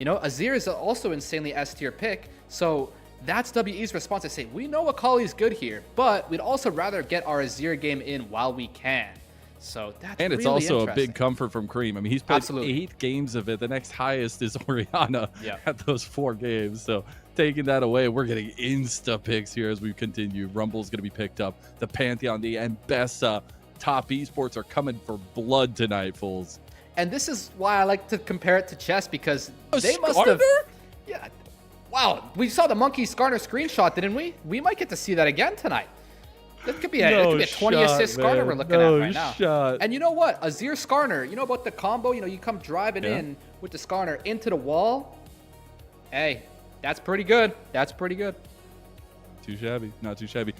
You know, Azir is also insanely S tier pick, so that's WE's response to say, we know Akali's good here, but we'd also rather get our Azir game in while we can. So that's And it's really also a big comfort from Creme. I mean, he's played 8 games of it. The next highest is Orianna at those 4 games. So taking that away, we're getting insta picks here as we continue. Rumble's going to be picked up. The Pantheon, the Ambessa, top esports are coming for blood tonight, fools. And this is why I like to compare it to chess, because they must have... Yeah. Wow, we saw the Monki Skarner screenshot, didn't we? We might get to see that again tonight. This could be a, it could be a 20 assist Skarner we're looking at right now. And you know what? Azir Skarner, you know about the combo? You know, you come driving in with the Skarner into the wall. Hey, that's pretty good. That's pretty good. Too shabby. Not too shabby.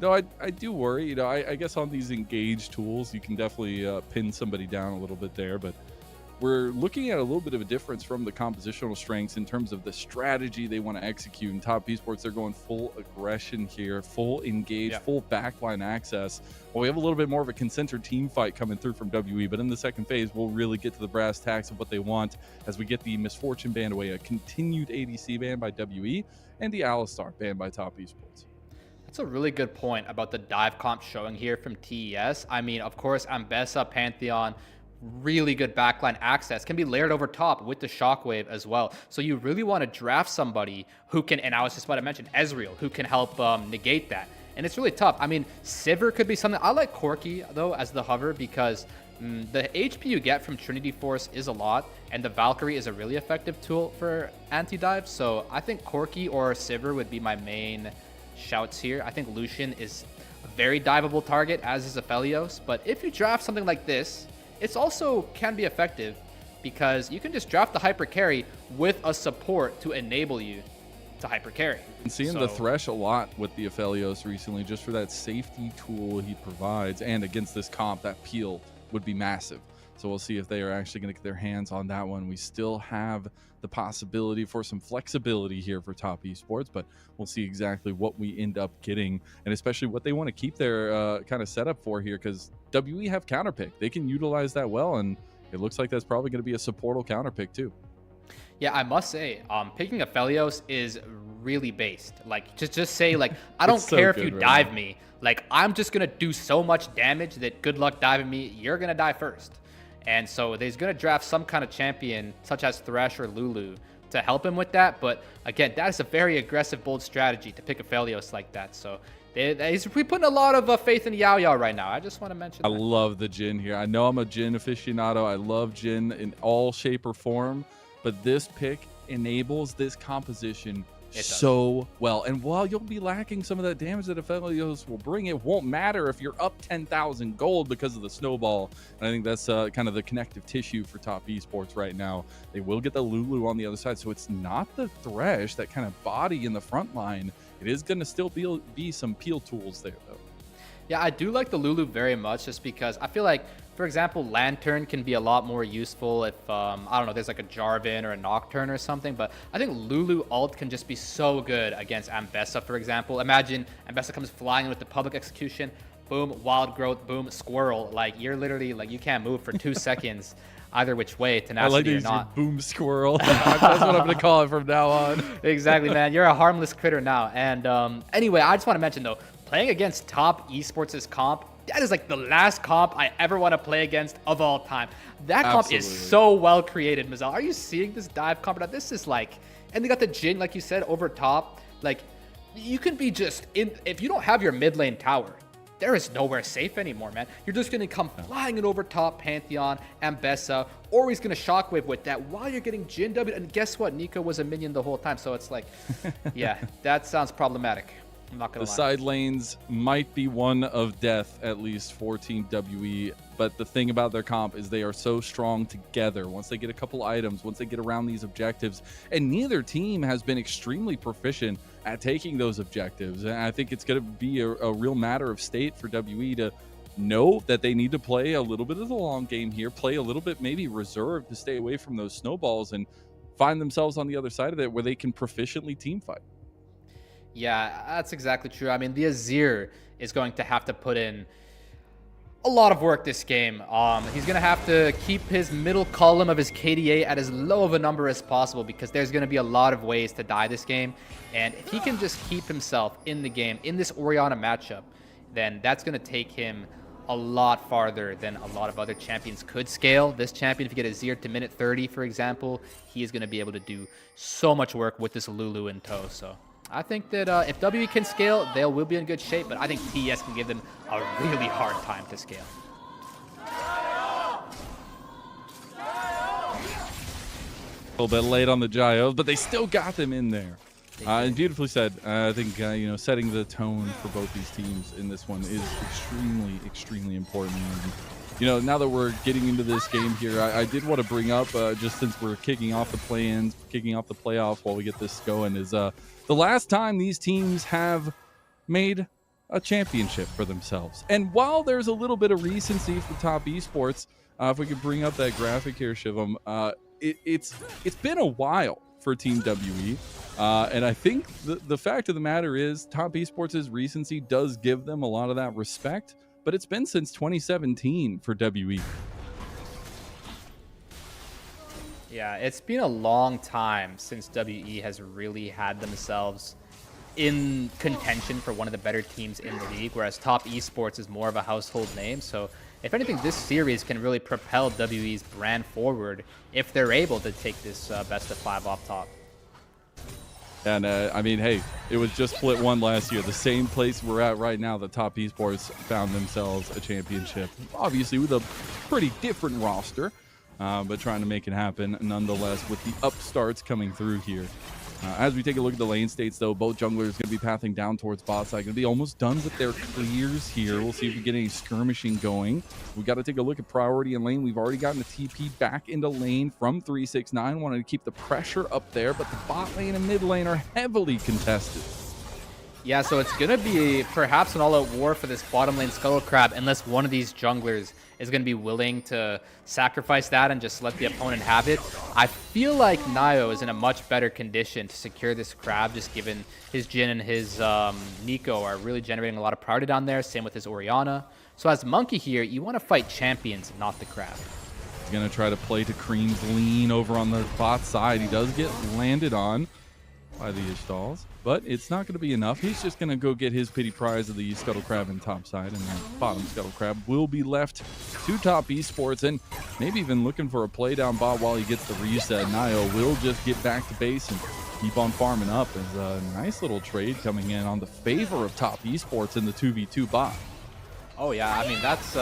No, I do worry. You know, I guess on these engaged tools, you can definitely pin somebody down a little bit there, but we're looking at a little bit of a difference from the compositional strengths in terms of the strategy they want to execute. In top esports, they're going full aggression here, full engage, full backline access. Well, we have a little bit more of a concentric team fight coming through from WE, but in the second phase, we'll really get to the brass tacks of what they want as we get the Misfortune ban away, a continued ADC ban by WE, and the Alistar ban by top esports. That's a really good point about the dive comp showing here from TES. I mean, of course, Ambessa, Pantheon, really good backline access, can be layered over top with the Shockwave as well. So you really want to draft somebody who can, and I was just about to mention Ezreal, who can help negate that. And it's really tough. I mean, Sivir could be something. I like Corki, though, as the hover, because the HP you get from Trinity Force is a lot, and the Valkyrie is a really effective tool for anti-dive. So I think Corki or Sivir would be my main shouts here. I think Lucian is a very diveable target, as is Aphelios. But if you draft something like this, it's also can be effective because you can just draft the hyper carry with a support to enable you to hyper carry. I'm seeing the Thresh a lot with the Aphelios recently, just for that safety tool he provides, and against this comp, that peel would be massive. So we'll see if they are actually going to get their hands on that one. We still have the possibility for some flexibility here for top esports, but we'll see exactly what we end up getting, and especially what they want to keep their kind of setup for here, because WE have counterpick. They can utilize that well, and it looks like that's probably going to be a supportal counterpick too. Yeah, I must say, picking Aphelios is really based. Like, just say, like, I don't care if you dive me. Like, I'm just going to do so much damage that good luck diving me. You're going to die first. And so he's going to draft some kind of champion, such as Thresh or Lulu, to help him with that. But again, that is a very aggressive, bold strategy to pick Aphelios like that. So he's putting a lot of faith in Yaoyao right now. I just want to mention that. I love the Jhin here. I know I'm a Jhin aficionado. I love Jhin in all shape or form. But this pick enables this composition so well. And while you'll be lacking some of that damage that Aphelios will bring, it won't matter if you're up 10,000 gold because of the snowball. And I think that's kind of the connective tissue for top esports right now. They will get the Lulu on the other side. So it's not the Thresh, that kind of body in the front line. It is going to still be some peel tools there, though. Yeah, I do like the Lulu very much, just because I feel like, for example, Lantern can be a lot more useful if, I don't know, there's like a Jarvan or a Nocturne or something. But I think Lulu ult can just be so good against Ambessa, for example. Imagine Ambessa comes flying with the public execution, boom, wild growth, boom, squirrel. Like, you're literally, like, you can't move for 2 seconds either which way, tenacity or not. Boom squirrel. That's what I'm going to call it from now on. Exactly, man. You're a harmless critter now. And anyway, I just want to mention, though, playing against top esports' comp, that is like the last comp I ever want to play against of all time. That comp is so well created, Mazel. Are you seeing this dive comp? Now, this is like, and they got the Jhin, like you said, over top. Like, you can be just in, if you don't have your mid lane tower, there is nowhere safe anymore, man. You're just going to come flying in over top Pantheon, Ambessa, or he's going to Shockwave with that while you're getting Jhin W. And guess what? Nico was a minion the whole time. So it's like, yeah, that sounds problematic. I'm not gonna lie. The side lanes might be one of death, at least for Team WE, but the thing about their comp is they are so strong together. Once they get a couple items, once they get around these objectives, and neither team has been extremely proficient at taking those objectives. And I think it's going to be a real matter of state for WE to know that they need to play a little bit of the long game here, play a little bit maybe reserved to stay away from those snowballs, and find themselves on the other side of it where they can proficiently team fight. Yeah, that's exactly true. I mean, the Azir is going to have to put in a lot of work this game. He's going to have to keep his middle column of his KDA at as low of a number as possible because there's going to be a lot of ways to die this game. And if he can just keep himself in the game, in this Orianna matchup, then that's going to take him a lot farther than a lot of other champions could scale. This champion, if you get a Zir to minute 30, for example, he is going to be able to do so much work with this Lulu in tow. So I think that if WE can scale, they will be in good shape, but I think TES can give them a really hard time to scale. A little bit late on the JiaQi, but they still got them in there. And beautifully said. I think you know, setting the tone for both these teams in this one is extremely, extremely important. And, you know, now that we're getting into this game here, I did want to bring up, just since we're kicking off the play-ins, kicking off the playoffs while we get this going, is the last time these teams have made a championship for themselves. And while there's a little bit of recency for top esports, if we could bring up that graphic here, Shivam, it's been a while for Team WE. And I think the fact of the matter is top esports' recency does give them a lot of that respect, but it's been since 2017 for WE. Yeah, it's been a long time since WE has really had themselves in contention for one of the better teams in the league, whereas top esports is more of a household name. So if anything, this series can really propel WE's brand forward if they're able to take this best of 5 off top. And I mean, hey, it was just split 1 last year. The same place we're at right now, the top esports found themselves a championship. Obviously with a pretty different roster, but trying to make it happen nonetheless with the upstarts coming through here. As we take a look at the lane states, though, both junglers going to be pathing down towards bot side. Going to be almost done with their clears here. We'll see if we get any skirmishing going. We got to take a look at priority in lane. We've already gotten a TP back into lane from 369. Wanted to keep the pressure up there, but the bot lane and mid lane are heavily contested. Yeah, so it's going to be perhaps an all-out war for this bottom lane Scuttle Crab unless one of these junglers is going to be willing to sacrifice that and just let the opponent have it. I feel like NaiYou is in a much better condition to secure this Crab, just given his Jhin and his Nico are really generating a lot of priority down there. Same with his Orianna. So as Monki here, you want to fight champions, not the Crab. He's going to try to play to Creme's lean over on the bot side. He does get landed on by the Ishtalls, but it's not going to be enough. He's just going to go get his pity prize of the Scuttle Crab in top side, and then bottom Scuttle Crab will be left to top esports, and maybe even looking for a play down bot while he gets the reset. NaiYou will just get back to base and keep on farming up. As a nice little trade coming in on the favor of top esports in the 2v2 bot. Oh yeah, I mean that's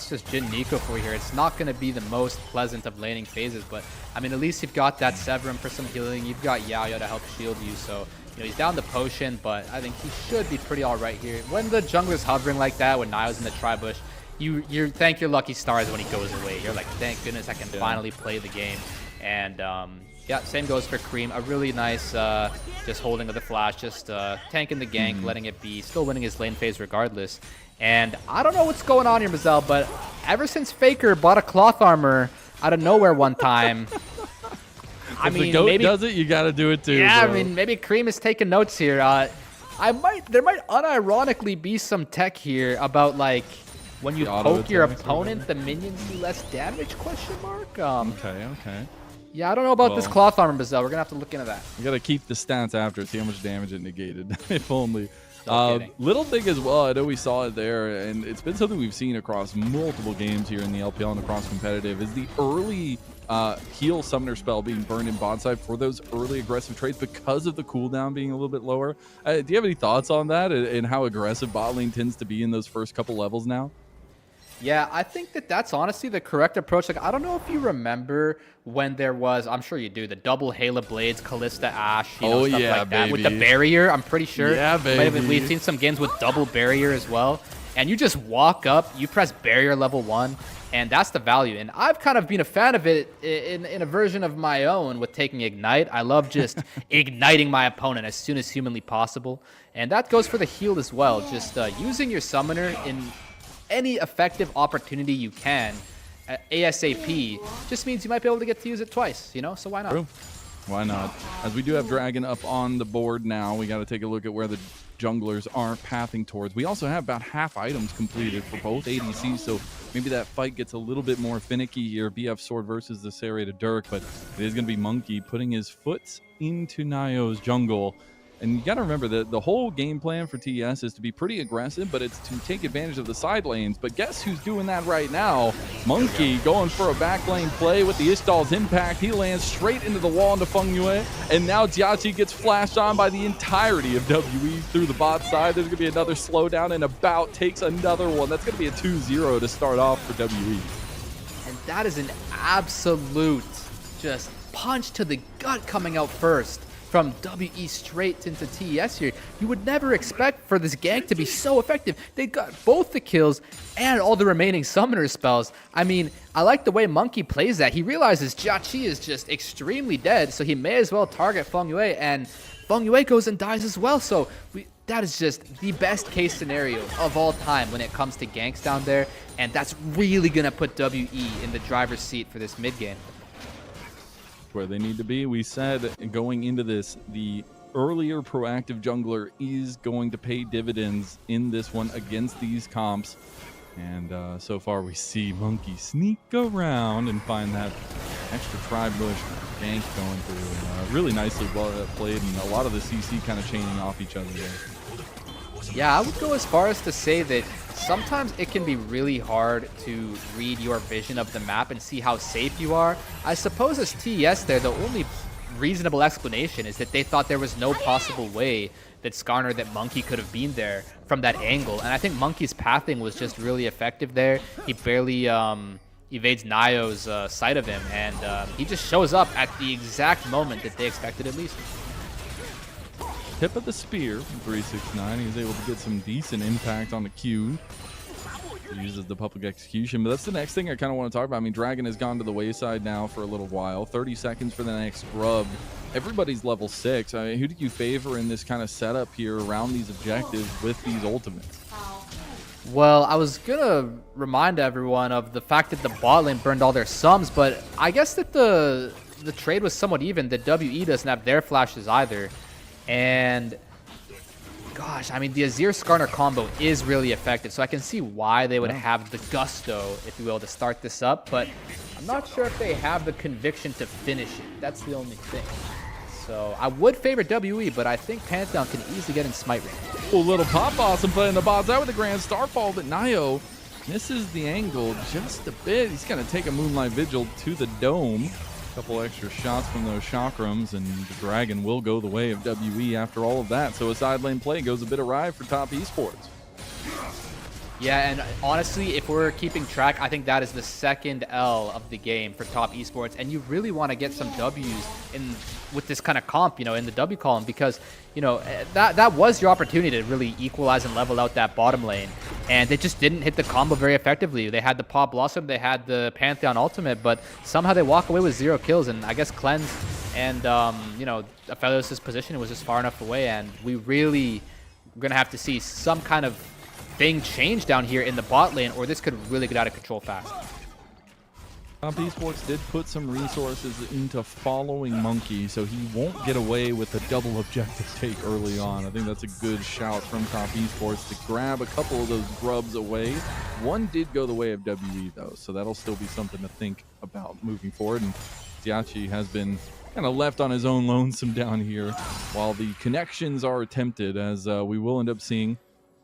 just Jhin Nico for you here. It's not going to be the most pleasant of laning phases, but I mean at least you've got that Severin for some healing. You've got Yaoyao to help shield you, so you know he's down the potion, but I think he should be pretty all right here. When the jungler's hovering like that, when NaiYou's in the tri-bush, you thank your lucky stars when he goes away. You're like, thank goodness I can finally play the game. And yeah, same goes for Creme. A really nice just holding of the flash, just tanking the gank, letting it be, still winning his lane phase regardless. And I don't know what's going on here, Mazel, but ever since Faker bought a cloth armor out of nowhere one time, I mean, if the GOAT maybe does it, you got to do it too. Yeah, bro. I mean, maybe Creme is taking notes here. There might unironically be some tech here about like when you poke your opponent, the minions do less damage? Question mark. Okay. Yeah, I don't know about this cloth armor, Mazel. We're gonna have to look into that. You got to keep the stats after, see how much damage it negated. If only. No little thing as well, I know we saw it there, and it's been something we've seen across multiple games here in the LPL and across competitive, is the early heal summoner spell being burned in bot side for those early aggressive trades because of the cooldown being a little bit lower. Do you have any thoughts on that and how aggressive bot lane tends to be in those first couple levels now? Yeah, I think that's honestly the correct approach. Like, I don't know if you remember when there was, I'm sure you do, the double Halo Blades, Callista Ashe, stuff like that. With the barrier, I'm pretty sure. Yeah, baby. We've seen some games with double barrier as well. And you just walk up, you press barrier level 1, and that's the value. And I've kind of been a fan of it in a version of my own with taking Ignite. I love just igniting my opponent as soon as humanly possible. And that goes for the heal as well. Just using your summoner in any effective opportunity you can ASAP just means you might be able to get to use it twice, so why not? True. Why not? As we do have Dragon up on the board now, we got to take a look at where the junglers are pathing towards. We also have about half items completed for both ADCs, so maybe that fight gets a little bit more finicky here. BF Sword versus the serrated Dirk, but it is going to be Monki putting his foot into NaiYou's jungle. And you got to remember that the whole game plan for TES is to be pretty aggressive, but it's to take advantage of the side lanes. But guess who's doing that right now? Monki going for a back lane play with the Ishtal's impact. He lands straight into the wall into Fengyue. And now JiaQi gets flashed on by the entirety of WE through the bot side. There's going to be another slowdown, and About takes another one. That's going to be a 2-0 to start off for WE. And that is an absolute just punch to the gut coming out first from WE straight into TES here. You would never expect for this gank to be so effective. They got both the kills and all the remaining summoner spells. I mean, I like the way Monki plays that. He realizes JiaQi is just extremely dead, so he may as well target Fengyue, and Fengyue goes and dies as well. So that is just the best case scenario of all time when it comes to ganks down there, and that's really gonna put WE in the driver's seat for this mid game. Where they need to be. We said going into this, the earlier proactive jungler is going to pay dividends in this one against these comps. And so far we see Monki sneak around and find that extra tri-bush gank going through. Really nicely played, and a lot of the CC kind of chaining off each other there. Yeah, I would go as far as to say that sometimes it can be really hard to read your vision of the map and see how safe you are. I suppose as TES there, the only reasonable explanation is that they thought there was no possible way that Skarner, that Monki could have been there from that angle. And I think Monki's pathing was just really effective there. He barely evades NaiYou's sight of him, and he just shows up at the exact moment that they expected at least. Tip of the spear from 369. He was able to get some decent impact on the Q. He uses the public execution, but that's the next thing I kind of want to talk about. I mean, Dragon has gone to the wayside now for a little while. 30 seconds for the next scrub. Everybody's level 6. I mean, who do you favor in this kind of setup here around these objectives with these ultimates? Well, I was gonna remind everyone of the fact that the bot lane burned all their sums, but I guess that the trade was somewhat even, that WE doesn't have their flashes either. And gosh, I mean, the Azir Skarner combo is really effective, so I can see why they would have the gusto, if you will, to start this up, but I'm not sure if they have the conviction to finish it. That's the only thing. So I would favor WE, but I think Pantheon can easily get in smite range. Oh, little pop awesome playing the bots out with the Grand Starfall, but NaiYou misses the angle just a bit. He's going to take a Moonlight Vigil to the dome. Couple extra shots from those chakrams, and the Dragon will go the way of WE after all of that. So a side lane play goes a bit awry for top esports. Yeah, and honestly, if we're keeping track, I think that is the second L of the game for top esports, and you really want to get some W's in with this kind of comp, you know, in the W column, because, you know, that was your opportunity to really equalize and level out that bottom lane, and they just didn't hit the combo very effectively. They had the Pop Blossom, they had the Pantheon ultimate, but somehow they walk away with 0 kills, and I guess Cleanse and, you know, Aphelios' position was just far enough away, and we really are going to have to see some kind of thing change down here in the bot lane, or this could really get out of control fast. Top Esports did put some resources into following Monki, so he won't get away with a double objective take early on. I think that's a good shout from Top Esports to grab a couple of those grubs away. One did go the way of WE though, so that'll still be something to think about moving forward. And JiaQi has been kind of left on his own lonesome down here while the connections are attempted, as we will end up seeing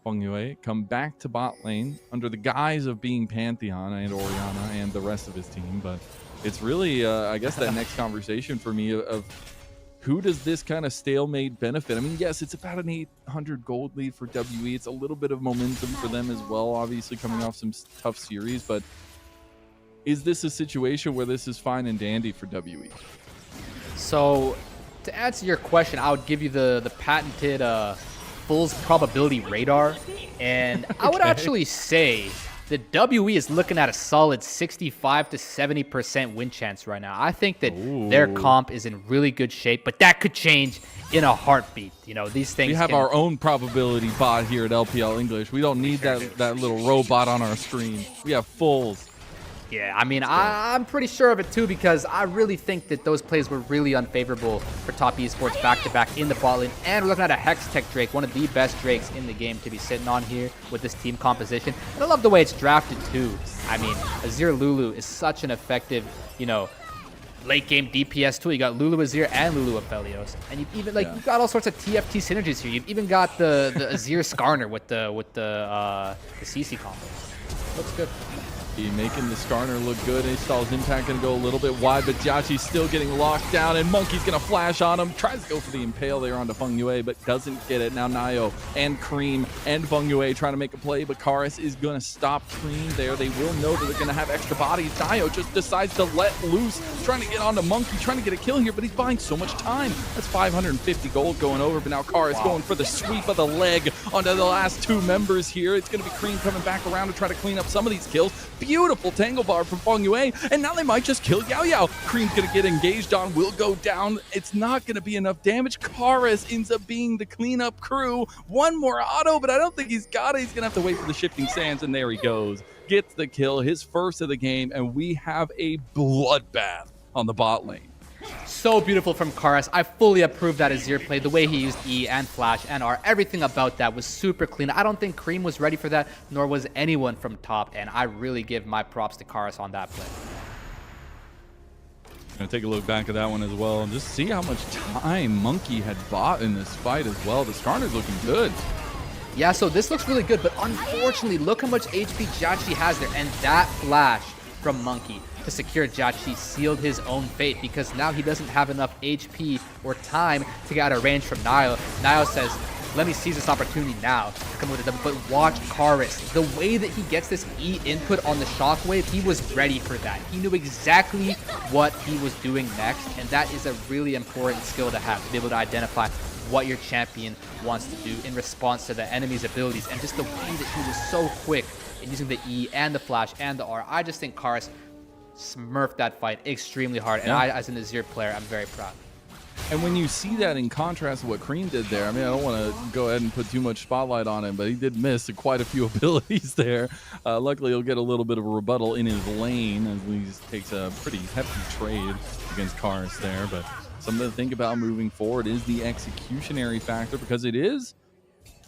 Fengyue come back to bot lane under the guise of being Pantheon and Orianna and the rest of his team. But it's really, I guess, that next conversation for me of who does this kind of stalemate benefit? I mean, yes, it's about an 800 gold lead for WE. It's a little bit of momentum for them as well, obviously coming off some tough series. But is this a situation where this is fine and dandy for WE? So to answer your question, I would give you the patented Fool's probability radar, and I would actually say that WE is looking at a solid 65 to 70% win chance right now. I think that their comp is in really good shape, but that could change in a heartbeat. You know, these things. We have our own probability bot here at LPL English. We don't need that little robot on our screen. We have Fools. Yeah, I mean, I'm pretty sure of it too, because I really think that those plays were really unfavorable for top esports back-to-back in the bot lane. And we're looking at a Hex Tech Drake, one of the best Drakes in the game to be sitting on here with this team composition. And I love the way it's drafted too. I mean, Azir Lulu is such an effective, you know, late game DPS tool. You got Lulu Azir and Lulu Aphelios, and you've even you've got all sorts of TFT synergies here. You've even got the Azir Skarner with the CC combo. Looks good. He making the Skarner look good. Install's impact gonna go a little bit wide, but JiaQi's still getting locked down, and Monki's gonna flash on him. Tries to go for the impale there onto Fengyue, but doesn't get it. Now NaiYou and Creme and Fengyue trying to make a play, but Karis is gonna stop Creme there. They will know that they're gonna have extra bodies. NaiYou just decides to let loose, trying to get onto Monki, trying to get a kill here, but he's buying so much time. That's 550 gold going over, but now Karis going for the sweep of the leg onto the last two members here. It's gonna be Creme coming back around to try to clean up some of these kills. Beautiful tangle bar from Fengyue, and now they might just kill Yaoyao. Creme's gonna get engaged on, will go down. It's not gonna be enough damage. Karis ends up being the cleanup crew. One more auto, but I don't think he's got it. He's gonna have to wait for the shifting sands, and there he goes. Gets the kill, his first of the game, and we have a bloodbath on the bot lane. So beautiful from Karis. I fully approve that Azir play. The way he used E and Flash and R, everything about that was super clean. I don't think Creme was ready for that, nor was anyone from top, and I really give my props to Karis on that play. Gonna take a look back at that one as well and just see how much time Monki had bought in this fight as well. The Skarner's looking good. Yeah, so this looks really good, but unfortunately, look how much HP JiaQi has there, and that flash from Monki to secure JiaQi sealed his own fate, because now he doesn't have enough HP or time to get out of range from NaiYou. NaiYou says, let me seize this opportunity now to come with it. But watch Karis. The way that he gets this E input on the shockwave, he was ready for that. He knew exactly what he was doing next, and that is a really important skill to have, to be able to identify what your champion wants to do in response to the enemy's abilities. And just the way that he was so quick in using the E and the Flash and the R, I just think Karis smurfed that fight extremely hard, and I, as an Azir player, I'm very proud. And when you see that in contrast to what Creme did there, I mean, I don't want to go ahead and put too much spotlight on him, but he did miss quite a few abilities there. Luckily, he'll get a little bit of a rebuttal in his lane as he takes a pretty hefty trade against Karis there. But something to think about moving forward is the executionary factor, because it is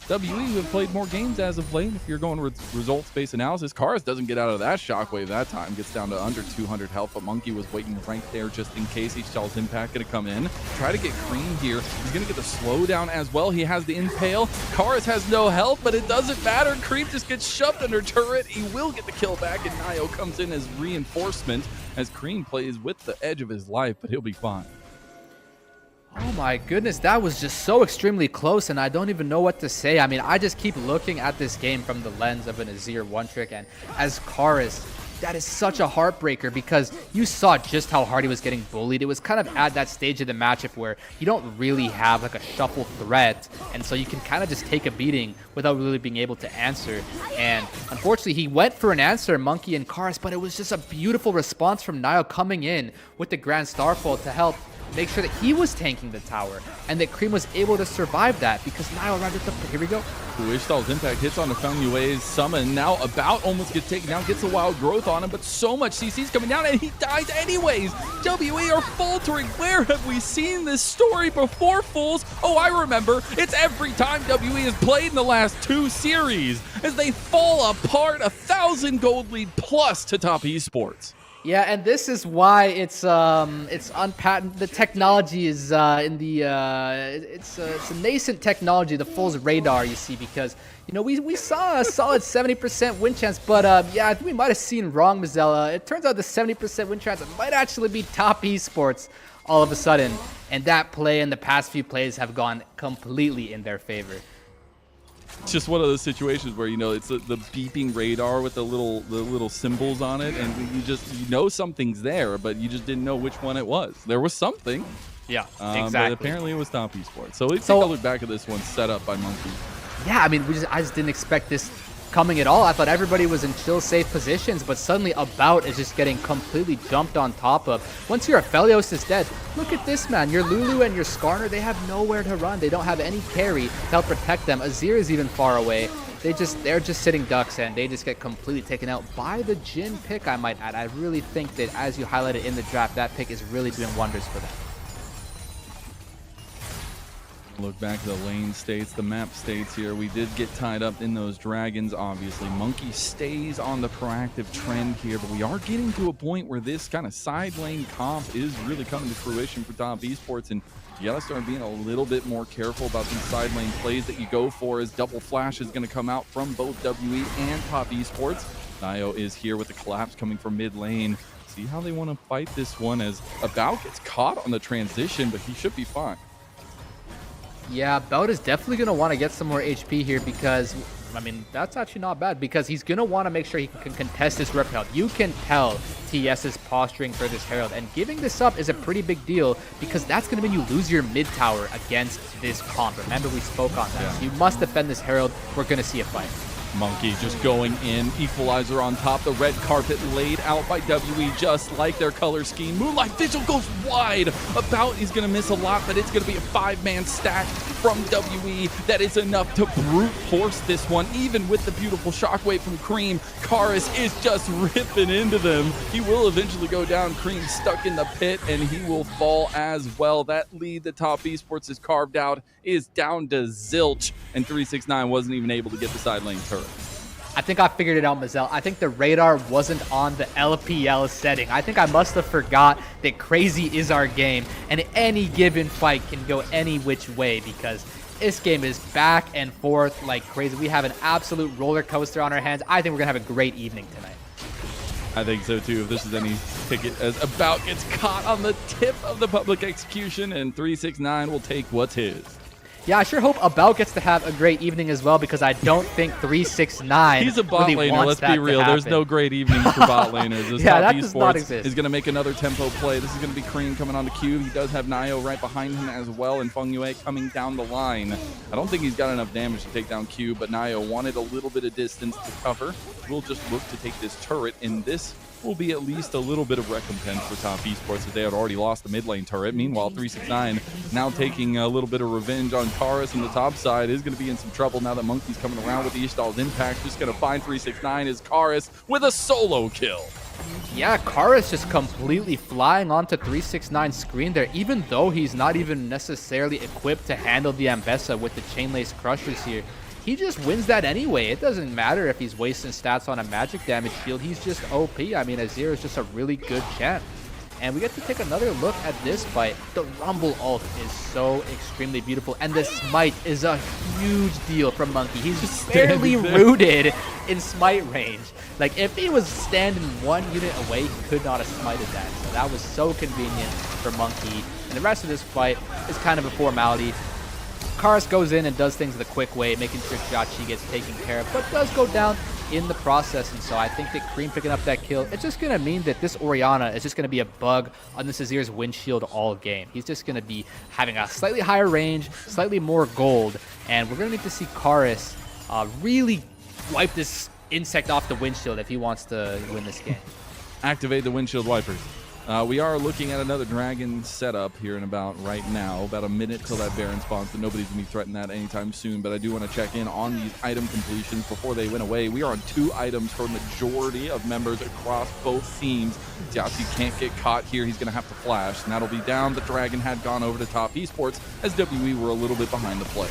WE who have played more games as of late. If you're going with results-based analysis, Karis doesn't get out of that shockwave that time. Gets down to under 200 health, but Monki was waiting right there just in case. Esports impact going to come in. Try to get Creme here. He's going to get the slowdown as well. He has the impale. Karis has no health, but it doesn't matter. Creme just gets shoved under turret. He will get the kill back, and NaiYou comes in as reinforcement as Creme plays with the edge of his life, but he'll be fine. Oh my goodness, that was just so extremely close, and I don't even know what to say. I mean, I just keep looking at this game from the lens of an Azir one-trick, and as Karis, that is such a heartbreaker, because you saw just how hard he was getting bullied. It was kind of at that stage of the matchup where you don't really have like a shuffle threat, and so you can kind of just take a beating without really being able to answer. And unfortunately, he went for an answer, Monki and Karis, but it was just a beautiful response from NaiYou coming in with the Grand Starfall to help make sure that he was tanking the tower, and that Creme was able to survive that, because NaiYou rounded up. Here we go. Esports impact hits on the Fengyue's summon. Now about almost gets taken down, gets a wild growth on him, but so much CC's coming down, and he dies anyways. WE are faltering. Where have we seen this story before, fools? Oh, I remember. It's every time WE has played in the last two series, as they fall apart. 1,000 gold lead plus to top esports. Yeah, and this is why it's unpatented. The technology is in the it's a nascent technology, the Fool's radar, you see, because you know we saw a solid 70% win chance, but yeah, I think we might have seen wrong, Mazel. It turns out the 70% win chance might actually be top esports all of a sudden, and that play and the past few plays have gone completely in their favor. It's just one of those situations where, you know, it's the beeping radar with the little symbols on it, and you know something's there, but you just didn't know which one it was. There was something. Yeah, exactly. But apparently it was top esports. So let's take a look back at this one set up by Monki. Yeah, I mean, I just didn't expect this coming at all. I thought everybody was in chill, safe positions, but suddenly About is just getting completely jumped on top of. Once your Aphelios is dead, look at this, man. Your Lulu and your Skarner, they have nowhere to run. They don't have any carry to help protect them. Azir is even far away. They're just sitting ducks, and they just get completely taken out by the Jhin pick, I might add. I really think that, as you highlighted in the draft, that pick is really doing wonders for them. Look back to the lane states, the map states here. We did get tied up in those dragons, obviously. Monki stays on the proactive trend here, but we are getting to a point where this kind of side lane comp is really coming to fruition for Top Esports, and you gotta start being a little bit more careful about these side lane plays that you go for, as double flash is gonna come out from both WE and Top Esports. NaiYou is here with the collapse coming from mid lane. See how they want to fight this one, as About gets caught on the transition, but he should be fine. Yeah, Bout is definitely going to want to get some more HP here because, I mean, that's actually not bad because he's going to want to make sure he can contest this Rep Herald. You can tell TES is posturing for this Herald, and giving this up is a pretty big deal because that's going to mean you lose your mid tower against this comp. Remember, we spoke on that. So you must defend this Herald. We're going to see a fight. Monki just going in, equalizer on top, the red carpet laid out by WE just like their color scheme. Moonlight Vigil goes wide. About is going to miss a lot, but it's going to be a 5-man stack from WE that is enough to brute force this one, even with the beautiful shockwave from Creme. Karis is just ripping into them. He will eventually go down. Creme stuck in the pit, and he will fall as well. That lead that Top Esports has carved out is down to zilch, and 369 wasn't even able to get the side lane turret. I think I figured it out, Mazel. I think the radar wasn't on the LPL setting. I think I must have forgot that crazy is our game, and any given fight can go any which way because this game is back and forth like crazy. We have an absolute roller coaster on our hands. I think we're going to have a great evening tonight. I think so too, if this is any ticket, as About gets caught on the tip of the public execution, and 369 will take what's his. Yeah, I sure hope About gets to have a great evening as well because I don't think 369 He's a bot really laner, let's be real. There's no great evenings for bot laners. This yeah, Top that does not Esports exist. is going to make another tempo play. This is going to be Creme coming on the cube. He does have NaiYou right behind him as well, and Fengyue coming down the line. I don't think he's got enough damage to take down cube, but NaiYou wanted a little bit of distance to cover. We'll just look to take this turret, and this will be at least a little bit of recompense for Top Esports, as they had already lost the mid lane turret. Meanwhile, 369 now taking a little bit of revenge on Karis, and the top side is going to be in some trouble now that Monki's coming around with the Ishtal's impact. Just going to find 369 is Karis with a solo kill. Yeah, Karis just completely flying onto 369's screen there, even though he's not even necessarily equipped to handle the Ambessa with the Chain Lace Crushers here. He just wins that anyway. It doesn't matter if he's wasting stats on a magic damage shield. He's just OP. I mean, Azir is just a really good champ. And we get to take another look at this fight. The Rumble ult is so extremely beautiful. And the smite is a huge deal from Monki. He's just barely rooted in smite range. Like, if he was standing 1 unit away, he could not have smited that. So that was so convenient for Monki. And the rest of this fight is kind of a formality. Karis goes in and does things the quick way, making sure JiaQi gets taken care of, but does go down in the process. And so I think that Creme picking up that kill, it's just going to mean that this Orianna is just going to be a bug on this Azir's windshield all game. He's just going to be having a slightly higher range, slightly more gold, and we're going to need to see Karis really wipe this insect off the windshield if he wants to win this game. Activate the windshield wipers. We are looking at another dragon setup here in about right now. About a minute till that Baron spawns, but nobody's going to be threatening that anytime soon. But I do want to check in on these item completions before they went away. We are on 2 items for majority of members across both teams. JiaQi can't get caught here. He's going to have to flash, and that'll be down. The dragon had gone over to Top Esports as WE were a little bit behind the play.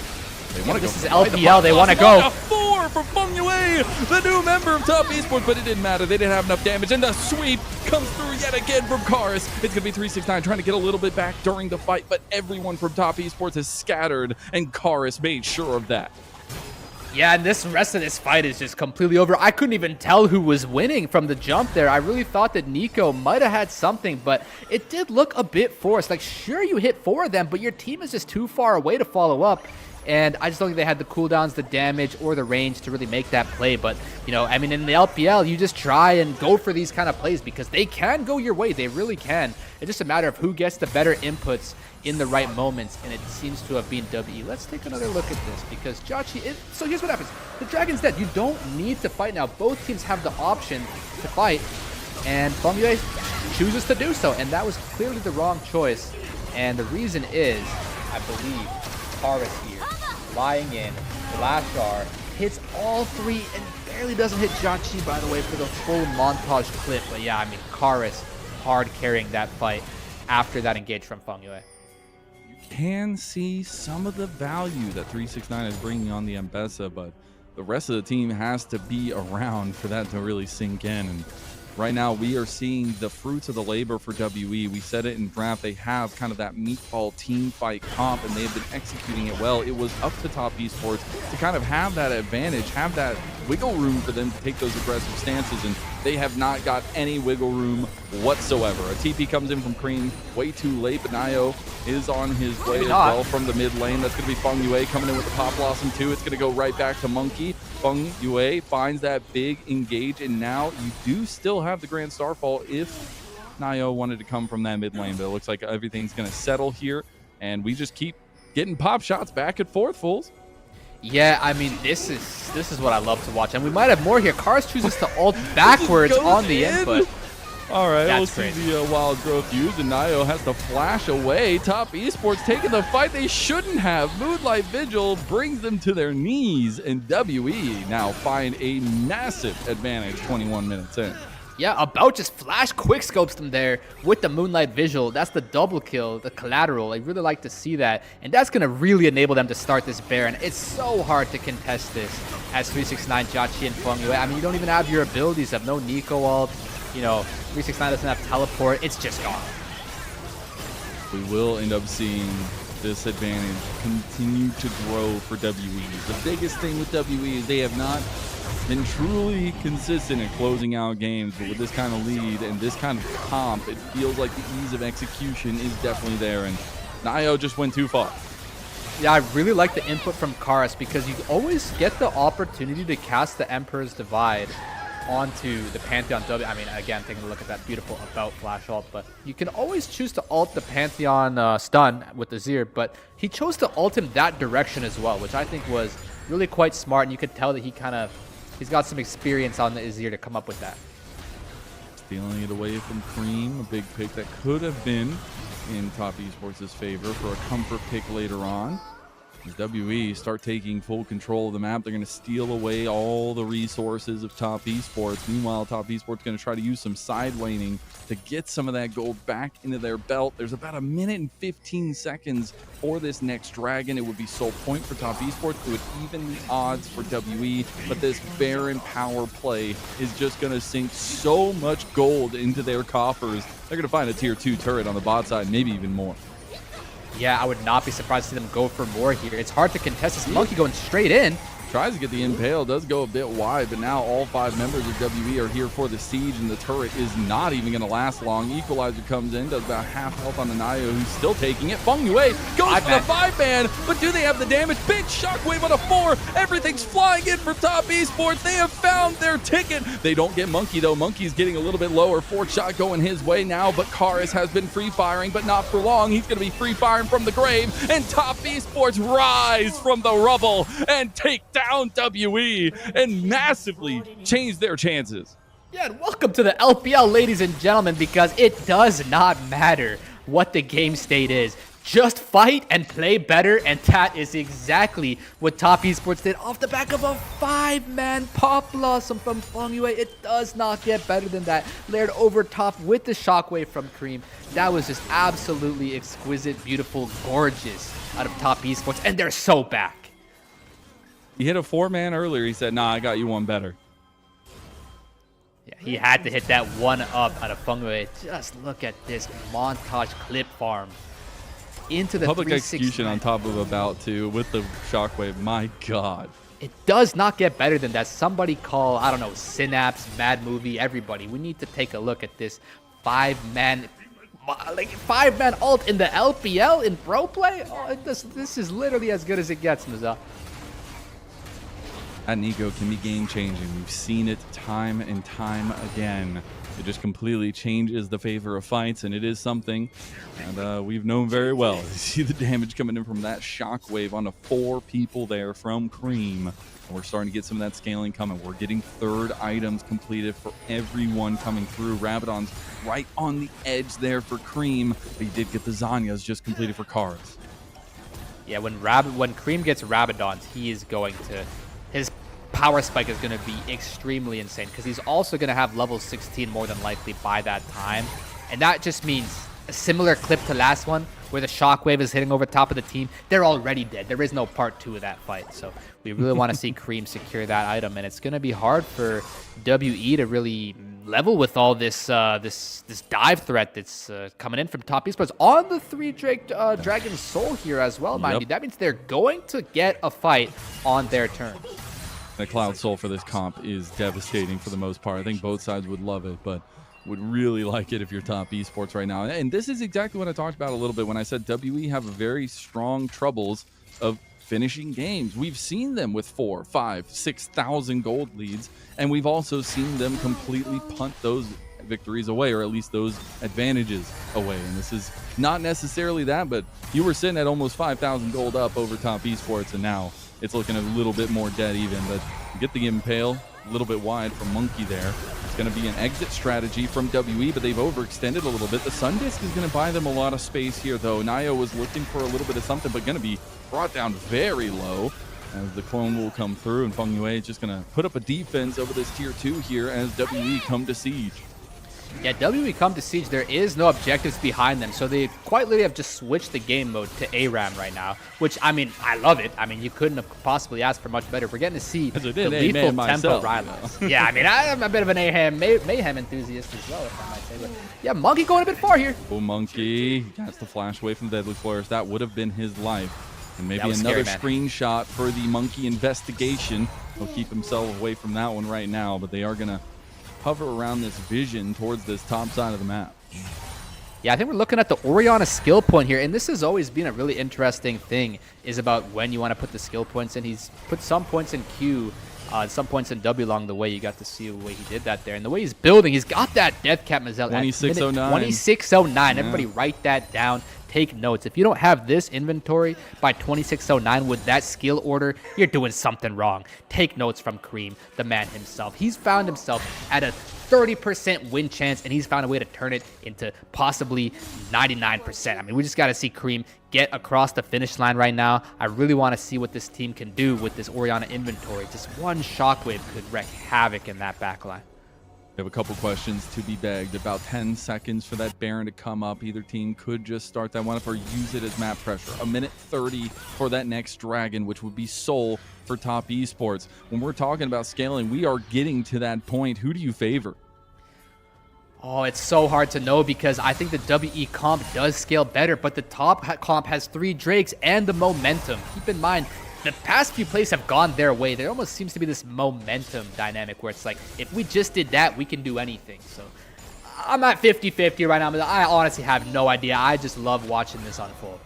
They want to go. This is LPL. They want to go. A 4 for Fengyue, the new member of Top Esports, but it didn't matter. They didn't have enough damage, and the sweep comes through yet again from Karis. It's going to be 369 trying to get a little bit back during the fight, but everyone from Top Esports is scattered, and Karis made sure of that. Yeah, and this rest of this fight is just completely over. I couldn't even tell who was winning from the jump there. I really thought that Nico might have had something, but it did look a bit forced. Like, sure, you hit 4 of them, but your team is just too far away to follow up. And I just don't think they had the cooldowns, the damage, or the range to really make that play. But, you know, I mean, in the LPL, you just try and go for these kind of plays because they can go your way. They really can. It's just a matter of who gets the better inputs in the right moments, and it seems to have been WE. Let's take another look at this, because JiaQi, so here's what happens. The Dragon's dead. You don't need to fight now. Both teams have the option to fight, and Fengyue chooses to do so, and that was clearly the wrong choice. And the reason is, I believe, Karis here, lying in, Flashar, hits all three, and barely doesn't hit JiaQi, by the way, for the full montage clip. But yeah, I mean, Karis hard carrying that fight after that engage from Fengyue. You can see some of the value that 369 is bringing on the Mbessa, but the rest of the team has to be around for that to really sink in. And right now, we are seeing the fruits of the labor for WE. We said it in draft. They have kind of that meatball team fight comp, and they've been executing it well. It was up to Top Esports to kind of have that advantage, have that wiggle room for them to take those aggressive stances, and they have not got any wiggle room whatsoever. A TP comes in from Creme way too late, but NaiYou is on his way as well from the mid lane. That's going to be Fengyue coming in with the Pop Blossom too. It's going to go right back to Monki. Fengyue finds that big engage, and now you do still have the Grand Starfall if NaiYou wanted to come from that mid lane, but it looks like everything's going to settle here, and we just keep getting pop shots back and forth, fools. Yeah, I mean, this is what I love to watch, and we might have more here. Karis chooses to ult backwards on the input. All right, That's we'll see the wild growth used, and NaiYou has to flash away. Top Esports taking the fight they shouldn't have. Moonlight Vigil brings them to their knees, and WE now find a massive advantage 21 minutes in. Yeah, About just flash quick scopes them there with the Moonlight Visual. That's the double kill, the collateral. I really like to see that. And that's going to really enable them to start this Baron. It's so hard to contest this as 369, JiaQi, and Fengyue. I mean, you don't even have your abilities of no Nico ult. You know, 369 doesn't have teleport. It's just gone. We will end up seeing this advantage continue to grow for WE. The biggest thing with WE is they have not been truly consistent in closing out games, but with this kind of lead and this kind of comp, it feels like the ease of execution is definitely there, and NaiYou just went too far. Yeah, I really like the input from Karis because you always get the opportunity to cast the Emperor's Divide onto the Pantheon W. I mean, again, taking a look at that beautiful About flash ult, but you can always choose to ult the Pantheon stun with the Zir, but he chose to ult him that direction as well, which I think was really quite smart, and you could tell that he's got some experience on the Azir to come up with that. Stealing it away from Creme, a big pick that could have been in Top Esports' favor for a comfort pick later on. As WE start taking full control of the map, they're going to steal away all the resources of Top Esports. Meanwhile, Top Esports going to try to use some side laning to get some of that gold back into their belt. There's about 1 minute and 15 seconds for this next dragon. It would be sole point for Top Esports. It would even the odds for WE, but this Baron power play is just going to sink so much gold into their coffers. They're going to find a tier 2 turret on the bot side, maybe even more. Yeah, I would not be surprised to see them go for more here. It's hard to contest this Monki going straight in. Tries to get the impale, does go a bit wide, but now all 5 members of WE are here for the siege, and the turret is not even going to last long. Equalizer comes in, does about half health on the NaiYou, who's still taking it. Fengyue goes for the 5-man, but do they have the damage? Big shockwave on a 4. Everything's flying in for Top Esports. They have found their ticket. They don't get Monki, though. Monki's getting a little bit lower. 4th shot going his way now, but Karis has been free firing, but not for long. He's going to be free firing from the grave, and Top Esports rise from the rubble and take down WE and massively change their chances. Yeah, and welcome to the LPL, ladies and gentlemen, because it does not matter what the game state is. Just fight and play better, and that is exactly what Top Esports did off the back of a 5-man Pop Blossom from Fengyue. It does not get better than that. Layered over top with the shockwave from Creme. That was just absolutely exquisite, beautiful, gorgeous out of Top Esports, and they're so back. He hit a 4-man earlier. He said, nah, I got you one better. Yeah, he had to hit that one up out of Fengyue. Just look at this montage clip farm into the public execution on top of About too with the shockwave. My God. It does not get better than that. Somebody call, I don't know, Synapse, Mad Movie, everybody. We need to take a look at this 5-man ult in the LPL in pro play. Oh, this is literally as good as it gets, Mazel. That Nico can be game-changing. We've seen it time and time again. It just completely changes the favor of fights, and it is something that we've known very well. You see the damage coming in from that shockwave onto 4 people there from Creme. And we're starting to get some of that scaling coming. We're getting 3rd items completed for everyone coming through. Rabadon's right on the edge there for Creme, but he did get the Zanyas just completed for Karis. Yeah, when Creme gets Rabadons, he is going to... His power spike is going to be extremely insane because he's also going to have level 16 more than likely by that time. And that just means a similar clip to last one where the shockwave is hitting over top of the team. They're already dead. There is no part 2 of that fight. So we really want to see Creme secure that item. And it's going to be hard for WE to really level with all this this dive threat that's coming in from top esports on the 3 Drake Dragon Soul here as well, mind you. That means they're going to get a fight on their turn. The Cloud Soul for this comp is devastating for the most part. I think both sides would love it, but would really like it if you're top esports right now. And this is exactly what I talked about a little bit when I said WE have very strong troubles of finishing games. We've seen them with 4, 5, 6,000 gold leads, and we've also seen them completely punt those victories away, or at least those advantages away. And this is not necessarily that, but you were sitting at almost 5,000 gold up over top esports, and now it's looking a little bit more dead even. But you get the impale a little bit wide from Monki there. It's going to be an exit strategy from WE, but they've overextended a little bit. The Sun Disc is going to buy them a lot of space here, though. NaiYou was looking for a little bit of something, but going to be brought down very low as the clone will come through, and Fengyue is just going to put up a defense over this tier 2 here as WE come to siege. Yeah, WE come to siege. There is no objectives behind them, so they quite literally have just switched the game mode to ARAM right now, which, I mean, I love it. I mean, you couldn't have possibly asked for much better. We're getting to see the lethal tempo rivals. Yeah, I mean, I'm a bit of an mayhem enthusiast as well, if I might say. But yeah, Monki going a bit far here. Oh, Monki gets the flash away from Deadly Flourish. That would have been his life. And maybe another screenshot for the Monki investigation. He'll keep himself away from that one right now, but they are going to hover around this vision towards this top side of the map. Yeah, I think we're looking at the Orianna skill point here, and this has always been a really interesting thing, is about when you want to put the skill points in. He's put some points in Q, some points in W along the way. You got to see the way he did that there. And the way he's building, he's got that death cap Mazel 2609. 2609. Everybody write that down. Take notes. If you don't have this inventory by 2609 with that skill order, you're doing something wrong. Take notes from Creme, the man himself. He's found himself at a 30% win chance, and he's found a way to turn it into possibly 99%. I mean, we just got to see Creme get across the finish line right now. I really want to see what this team can do with this Orianna inventory. Just one shockwave could wreak havoc in that backline. We have a couple questions to be begged. About 10 seconds for that Baron to come up. Either team could just start that one up or use it as map pressure. A minute 30 for that next Dragon, which would be Soul for top esports. When we're talking about scaling, we are getting to that point. Who do you favor? Oh, it's so hard to know because I think the WE comp does scale better, but the top comp has 3 Drakes and the momentum. Keep in mind, the past few plays have gone their way. There almost seems to be this momentum dynamic where it's like, if we just did that, we can do anything. So I'm at 50-50 right now, but I honestly have no idea. I just love watching this unfold.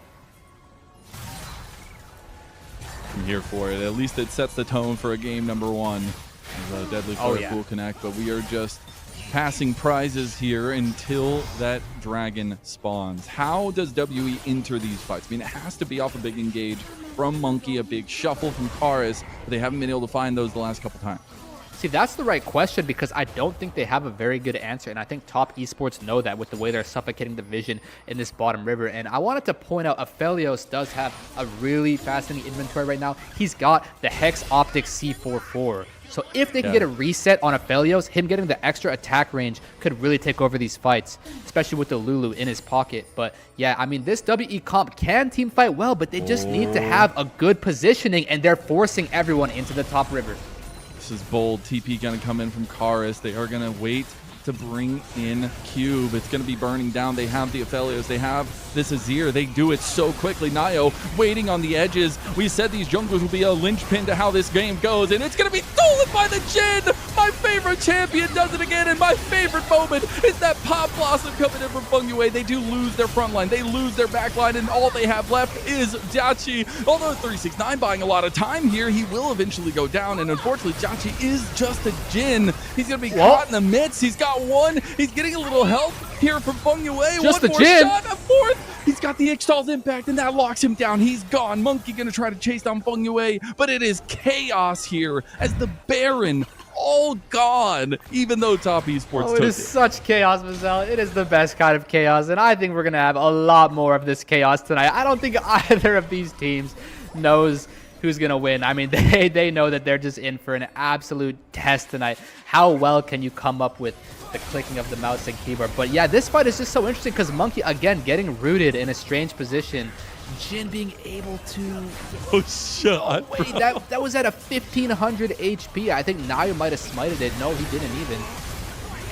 I'm here for it. At least it sets the tone for a game number 1. The Deadly Flourish will connect, but we are just passing prizes here until that Dragon spawns. How does WE enter these fights? I mean, it has to be off a big engage from Monki, a big shuffle from Karis, but they haven't been able to find those the last couple times. See, that's the right question because I don't think they have a very good answer, and I think top esports know that with the way they're suffocating the vision in this bottom river. And I wanted to point out, Aphelios does have a really fascinating inventory right now. He's got the Hex Optics C44. So if they can get a reset on Aphelios, him getting the extra attack range could really take over these fights, especially with the Lulu in his pocket. But yeah, I mean, this WE comp can team fight well, but they just need to have a good positioning, and they're forcing everyone into the top river. This is bold. TP going to come in from Karis. They are going to wait to bring in Cube. It's going to be burning down. They have the Aphelios. They have this Azir. They do it so quickly. NaiYou waiting on the edges. We said these junglers will be a linchpin to how this game goes, and it's going to be stolen by the Jhin. My favorite champion does it again, and my favorite moment is that Pop Blossom coming in from Fengyue. They do lose their front line. They lose their back line, and all they have left is JiaQi. Although 369 buying a lot of time here, he will eventually go down, and unfortunately, JiaQi is just a Jhin. He's going to be caught in the midst. He's got got one. He's getting a little help here from Fengyue. Just One the more Jin. shot, a fourth. He's got the Exalt Impact, and that locks him down. He's gone. Monki gonna try to chase down Fengyue, but it is chaos here as the Baron all gone, even though Top Esports Oh, took it is such chaos, Mazel. It is the best kind of chaos, and I think we're going to have a lot more of this chaos tonight. I don't think either of these teams knows who's going to win. I mean, they know that they're just in for an absolute test tonight. How well can you come up with the clicking of the mouse and keyboard? But yeah, this fight is just so interesting because Monki, again, getting rooted in a strange position. Jin being able to... Oh, shot. Oh, wait, that was at a 1500 HP. I think NaiYou might have smited it. No, he didn't even.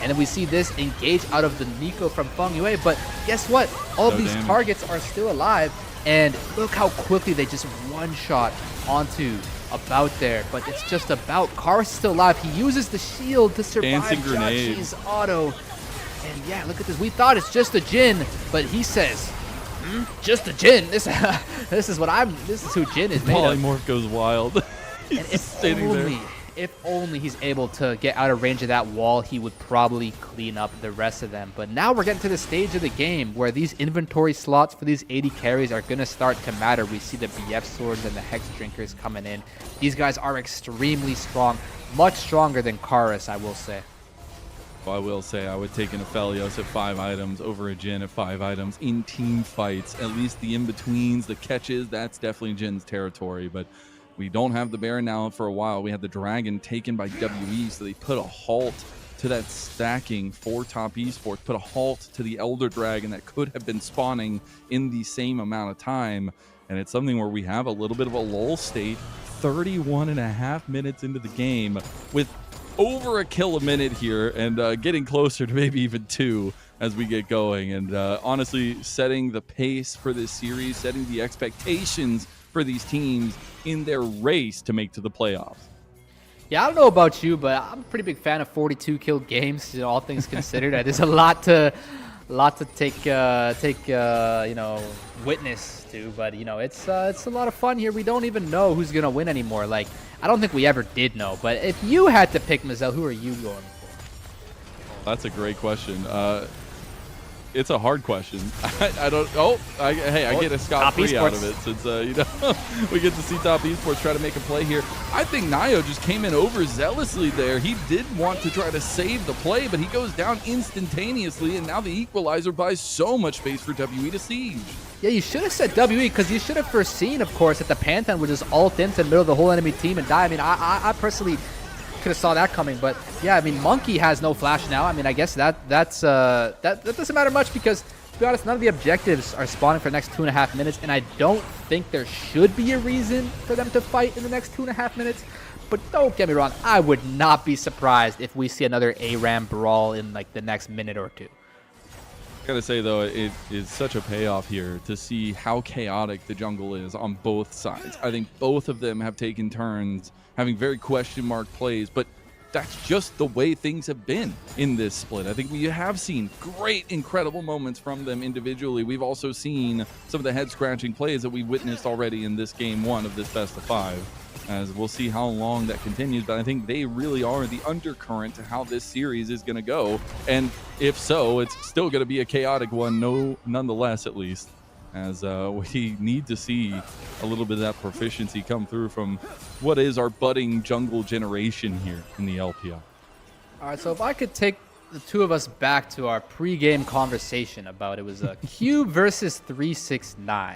And then we see this engage out of the Nico from Fengyue. But guess what? All of these targets are still alive. And look how quickly they just one-shot onto About there. But it's just About. Karis is still alive. He uses the shield to survive JiaQi's auto. And yeah, look at this. We thought it's just a Jin, but he says... just a Jin. This is who Jin is made of. Polymorph goes wild. He's If only he's able to get out of range of that wall, he would probably clean up the rest of them. But now we're getting to the stage of the game where these inventory slots for these 80 carries are going to start to matter. We see the BF swords and the Hex drinkers coming in. These guys are extremely strong, much stronger than Karis, I will say. I will say I would take an Aphelios at 5 items over a Jin at 5 items in team fights. At least the in-betweens, the catches, that's definitely Jin's territory. But we don't have the Baron now for a while. We had the Dragon taken by WE, so they put a halt to that stacking for Top Esports, put a halt to the Elder Dragon that could have been spawning in the same amount of time. And it's something where we have a little bit of a lull state, 31.5 minutes into the game with over a kill a minute here, and getting closer to maybe even 2 as we get going. And honestly, setting the pace for this series, setting the expectations for these teams in their race to make to the playoffs. Yeah, I don't know about you, but I'm a pretty big fan of 42 kill games, you know, all things considered. There's a lot to take you know, witness to, but you know, it's a lot of fun here. We don't even know who's gonna win anymore. Like, I don't think we ever did know. But if you had to pick, Mazel, who are you going for? That's a great question. It's a hard question. I don't. I get a scot-free out of it since you know, we get to see Top Esports try to make a play here. I think NaiYou just came in overzealously there. He did want to try to save the play, but he goes down instantaneously, and now the equalizer buys so much space for WE to siege. Yeah, you should have said WE because you should have foreseen, of course, that the Pantheon would just ult into the middle of the whole enemy team and die. I mean, I personally could have saw that coming, but yeah, I mean, Monki has no flash now. I mean, I guess that doesn't matter much because, to be honest, none of the objectives are spawning for the next 2.5 minutes, and I don't think there should be a reason for them to fight in the next 2.5 minutes. But don't get me wrong, I would not be surprised if we see another ARAM brawl in like the next minute or 2. I gotta say though, it is such a payoff here to see how chaotic the jungle is on both sides. I think both of them have taken turns having very question mark plays, but that's just the way things have been in this split. I think we have seen great, incredible moments from them individually. We've also seen some of the head-scratching plays that we witnessed already in this game 1 of this best of 5. As we'll see how long that continues, but I think they really are the undercurrent to how this series is going to go. And if so, it's still going to be a chaotic one, nonetheless, at least, as we need to see a little bit of that proficiency come through from what is our budding jungle generation here in the LPL. All right, so if I could take the two of us back to our pre-game conversation about it was a Cube versus 369,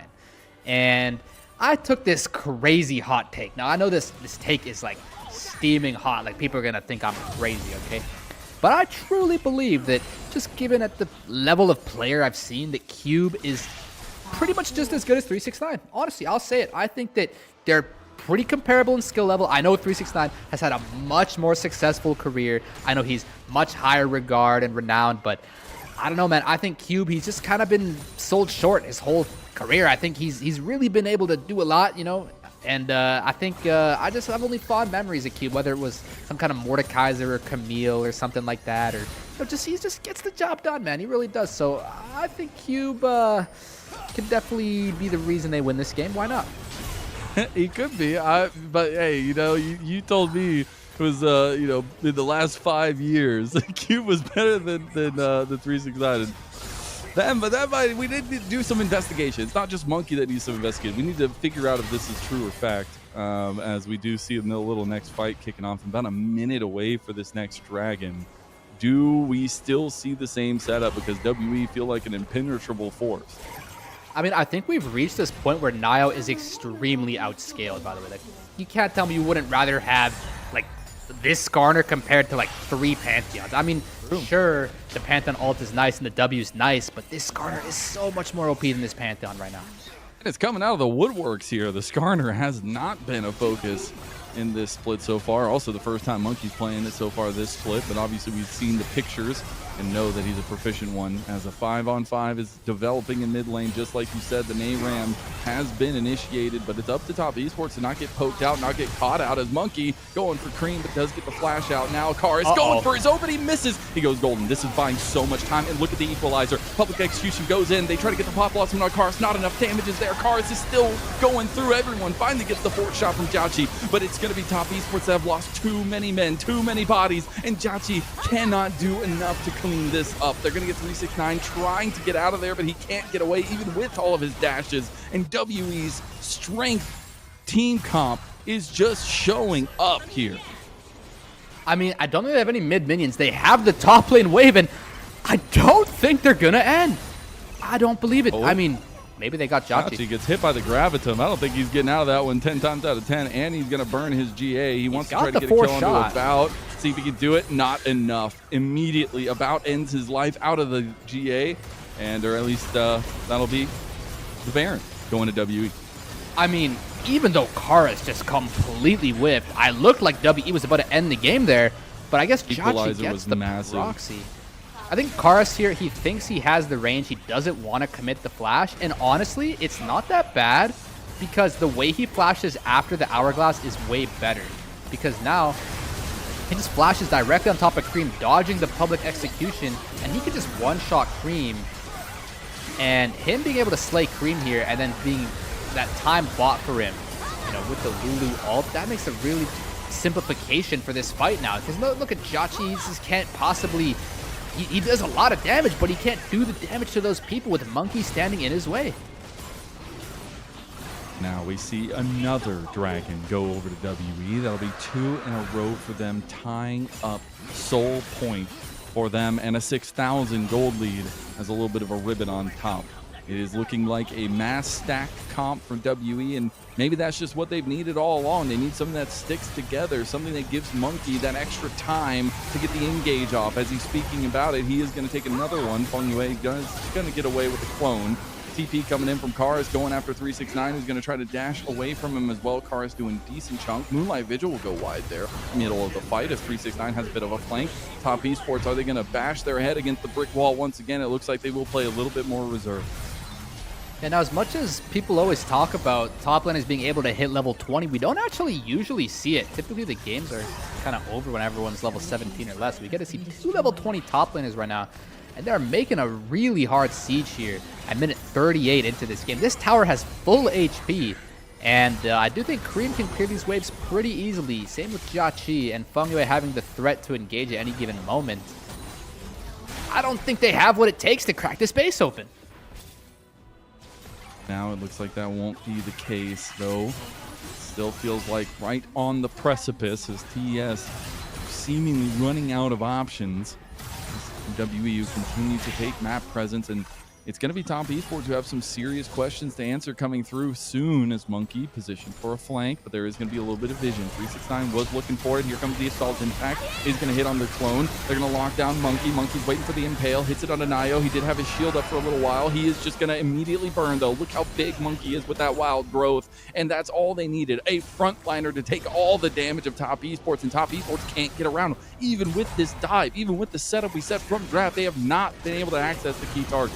and I took this crazy hot take. Now, I know this take is like steaming hot, like people are going to think I'm crazy, okay? But I truly believe that just given at the level of player I've seen, that Cube is pretty much just as good as 369. Honestly, I'll say it. I think that they're pretty comparable in skill level. I know 369 has had a much more successful career. I know he's much higher regard and renowned, but I don't know, man. I think Cube, he's just kind of been sold short his whole career. I think he's really been able to do a lot, you know, and I think I just have only fond memories of Cube, whether it was some kind of Mordekaiser or Camille or something like that, or you know, he just gets the job done, man. He really does. So I think Cube could definitely be the reason they win this game. Why not? He could be, but hey, you know, you told me was, you know, in the last 5 years, Cube was better than the 369. And we did do some investigation. It's not just Monki that needs some investigation. We need to figure out if this is true or fact, as we do see the little next fight kicking off about a minute away for this next dragon. Do we still see the same setup? Because WE feel like an impenetrable force. I mean, I think we've reached this point where NaiYou is extremely outscaled, by the way. Like, you can't tell me you wouldn't rather have, like, this Skarner compared to, like, 3 Pantheons. I mean, sure, the Pantheon ult is nice and the W is nice, but this Skarner is so much more OP than this Pantheon right now. And it's coming out of the woodworks here. The Skarner has not been a focus in this split so far. Also the first time Monki's playing it so far this split, but obviously we've seen the pictures and know that he's a proficient one. As a 5-on-5 is developing in mid lane, just like you said, the NaiRam has been initiated, but it's up to Top Esports to not get poked out, not get caught out, as Monki going for Creme, but does get the flash out. Now Karis going for his own, but he misses. He goes golden. This is buying so much time, and look at the equalizer. Public execution goes in. They try to get the pop blossom on Karis. Not enough damage is there. Karis is still going through everyone. Finally gets the 4th shot from JiaQi, but it's going to be Top Esports that have lost too many men, too many bodies, and JiaQi cannot do enough to clean this up. They're going to get 369 trying to get out of there, but he can't get away even with all of his dashes. And WE's strength team comp is just showing up here. I mean, I don't think they have any mid minions. They have the top lane wave, and I don't think they're going to end. I don't believe it. I mean, maybe they got JiaQi. JiaQi gets hit by the Gravitum. I don't think he's getting out of that one 10 times out of 10, and he's going to burn his GA. He wants to try to get a kill onto About. See if he can do it. Not enough. Immediately, About ends his life out of the GA, and or at least that'll be the Baron going to WE. I mean, even though Karis just completely whiffed, I looked like WE was about to end the game there, but I guess JiaQi gets the massive proxy. I think Karis here, he thinks he has the range. He doesn't want to commit the flash, and honestly, it's not that bad because the way he flashes after the hourglass is way better, because now he just flashes directly on top of Creme, dodging the public execution, and he could just one-shot Creme. And him being able to slay Creme here and then being that time bought for him, you know, with the Lulu ult, that makes a really simplification for this fight now. Because look at JiaQi, he just can't possibly... He does a lot of damage, but he can't do the damage to those people with Monki standing in his way. Now we see another dragon go over to WE. That'll be 2 in a row for them, tying up Soul Point for them, and a 6,000 gold lead as a little bit of a ribbon on top. It is looking like a mass stack comp from WE, and maybe that's just what they've needed all along. They need something that sticks together, something that gives Monki that extra time to get the engage off. As he's speaking about it, he is going to take another one. Fengyue is going to get away with the clone. TP coming in from Karis, going after 369, who's going to try to dash away from him as well. Karis doing decent chunk. Moonlight Vigil will go wide there, middle of the fight, as 369 has a bit of a flank. Top Esports, are they going to bash their head against the brick wall once again? It looks like they will play a little bit more reserve. And now, as much as people always talk about top laners being able to hit level 20, we don't actually usually see it. Typically, the games are kind of over when everyone's level 17 or less. We get to see 2 level 20 top laners right now, and they're making a really hard siege here at minute 38 into this game. This tower has full HP, and I do think Creme can clear these waves pretty easily. Same with JiaQi, and Fengyue having the threat to engage at any given moment. I don't think they have what it takes to crack this base open. Now it looks like that won't be the case, though. Still feels like right on the precipice as TES seemingly running out of options. WEU continue to take map presence, and it's going to be Top Esports who have some serious questions to answer coming through soon, as Monki positioned for a flank, but there is going to be a little bit of vision. 369 was looking for it. Here comes the Assault Impact. He's going to hit on their clone. They're going to lock down Monki. Monki's waiting for the Impale. Hits it on NaiYou. He did have his shield up for a little while. He is just going to immediately burn, though. Look how big Monki is with that wild growth, and that's all they needed. A frontliner to take all the damage of Top Esports, and Top Esports can't get around. Even with this dive, even with the setup we set from draft, they have not been able to access the key target.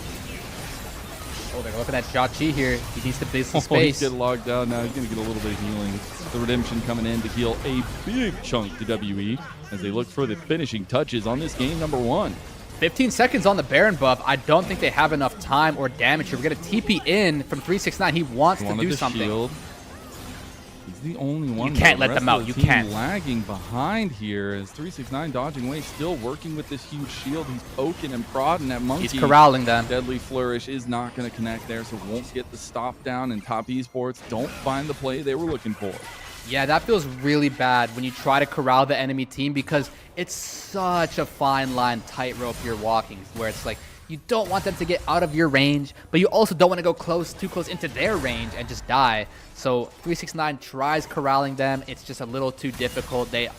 Oh, they're looking at JiaQi here. He needs to base the He's space. getting locked down now. He's going to get a little bit of healing. The Redemption coming in to heal a big chunk to WE as they look for the finishing touches on this game number 1. 15 seconds on the Baron buff. I don't think they have enough time or damage here. We're going to TP in from 369. He wants to do something. Shield. He's the only one. You can't let The rest them out. of the You team can't. lagging behind here as 369 dodging away, still working with this huge shield. He's poking and prodding at Monki. He's corralling them. Deadly Flourish is not going to connect there, so won't get the stop down, and Top Esports don't find the play they were looking for. Yeah, that feels really bad when you try to corral the enemy team because it's such a fine line tightrope you're walking where it's like you don't want them to get out of your range, but you also don't want to go too close into their range and just die. So 369 tries corralling them. It's just a little too difficult. The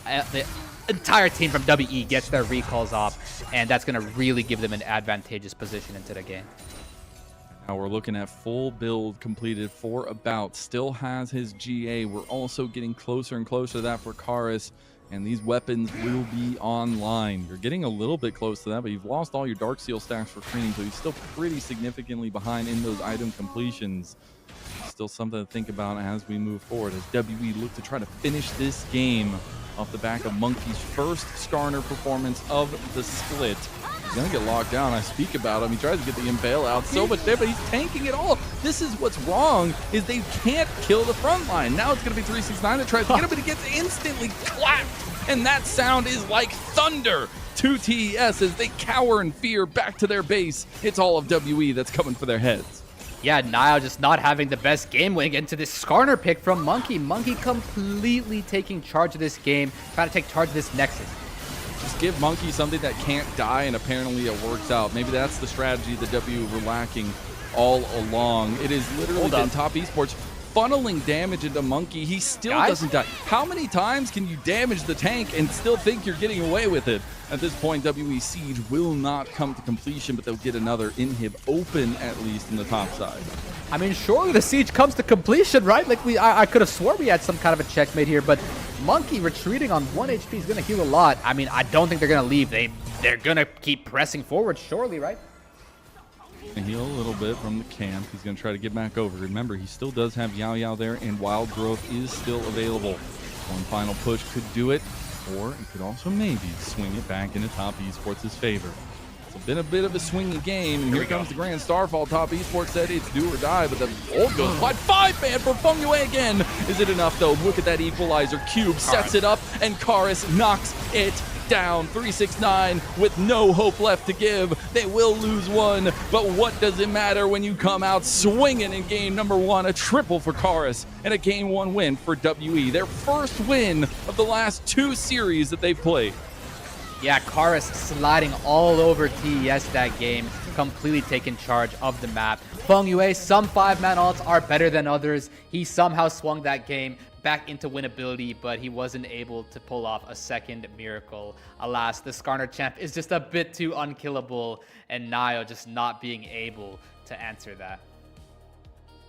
entire team from WE gets their recalls off, and that's going to really give them an advantageous position into the game. Now we're looking at full build completed for About. Still has his GA. We're also getting closer and closer to that for Karis. And these weapons will be online. You're getting a little bit close to that, but you've lost all your Dark Seal stacks for Creme, so he's still pretty significantly behind in those item completions. Still something to think about as we move forward, as WE look to try to finish this game off the back of Monki's first Skarner performance of the split. He's going to get locked down. I speak about him. He tries to get the impale out so much there, but he's tanking it all. This is what's wrong, is they can't kill the front line. Now it's going to be 369 that tries to get him, but he gets instantly clapped. And that sound is like thunder to TES as they cower in fear back to their base. It's all of WE that's coming for their heads. Yeah, NaiYou just not having the best game winning into this Skarner pick from Monki. Monki completely taking charge of this game, trying to take charge of this Nexus. Just give Monki something that can't die, and apparently it works out. Maybe that's the strategy that WE were lacking all along. It is literally been Top Esports funneling damage into Monki. He still doesn't die. How many times can you damage the tank and still think you're getting away with it? At this point, WE Siege will not come to completion, but they'll get another inhib open, at least in the top side. I mean, surely the Siege comes to completion, right? Like, I could have sworn we had some kind of a checkmate here, but Monki retreating on 1 HP is going to heal a lot. I mean, I don't think they're going to leave. They're going to keep pressing forward, surely, right? Heal a little bit from the camp. He's going to try to get back over. Remember, he still does have Yaoyao there, and Wild Growth is still available. One final push could do it, or it could also maybe swing it back into Top Esports' favor. It's been a bit of a swingy game, and here comes the Grand Starfall. Top Esports said it's do or die, but the ult goes wide. 5-man for Fengyue again. Is it enough, though? Look at that equalizer. Cube sets it up, and Karis knocks it down. 369 with no hope left to give. They will lose one, but what does it matter when you come out swinging in game number 1? A triple for Karis and a game 1 win for WE. Their first win of the last 2 series that they've played. Yeah, Karis sliding all over TES that game, completely taking charge of the map. Fengyue, some 5-man ults are better than others. He somehow swung that game back into winnability, but he wasn't able to pull off a second miracle. Alas, the Skarner champ is just a bit too unkillable, and NaiYou just not being able to answer that.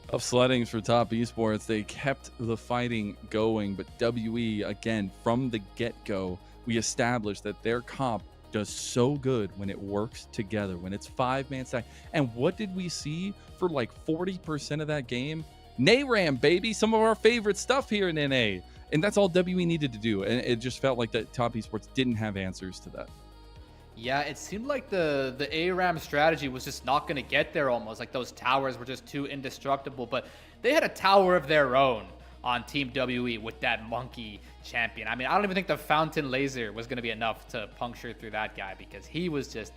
Tough sleddings for Top Esports. They kept the fighting going, but WE, again, from the get-go, we established that their comp does so good when it works together, when it's 5-man stack. And what did we see for like 40% of that game? NaiRam, baby, some of our favorite stuff here in NA. And that's all WE needed to do. And it just felt like that Top Esports didn't have answers to that. Yeah, it seemed like the ARAM strategy was just not going to get there almost. Like those towers were just too indestructible. But they had a tower of their own on Team WE with that Monki champion. I mean, I don't even think the fountain laser was going to be enough to puncture through that guy because he was just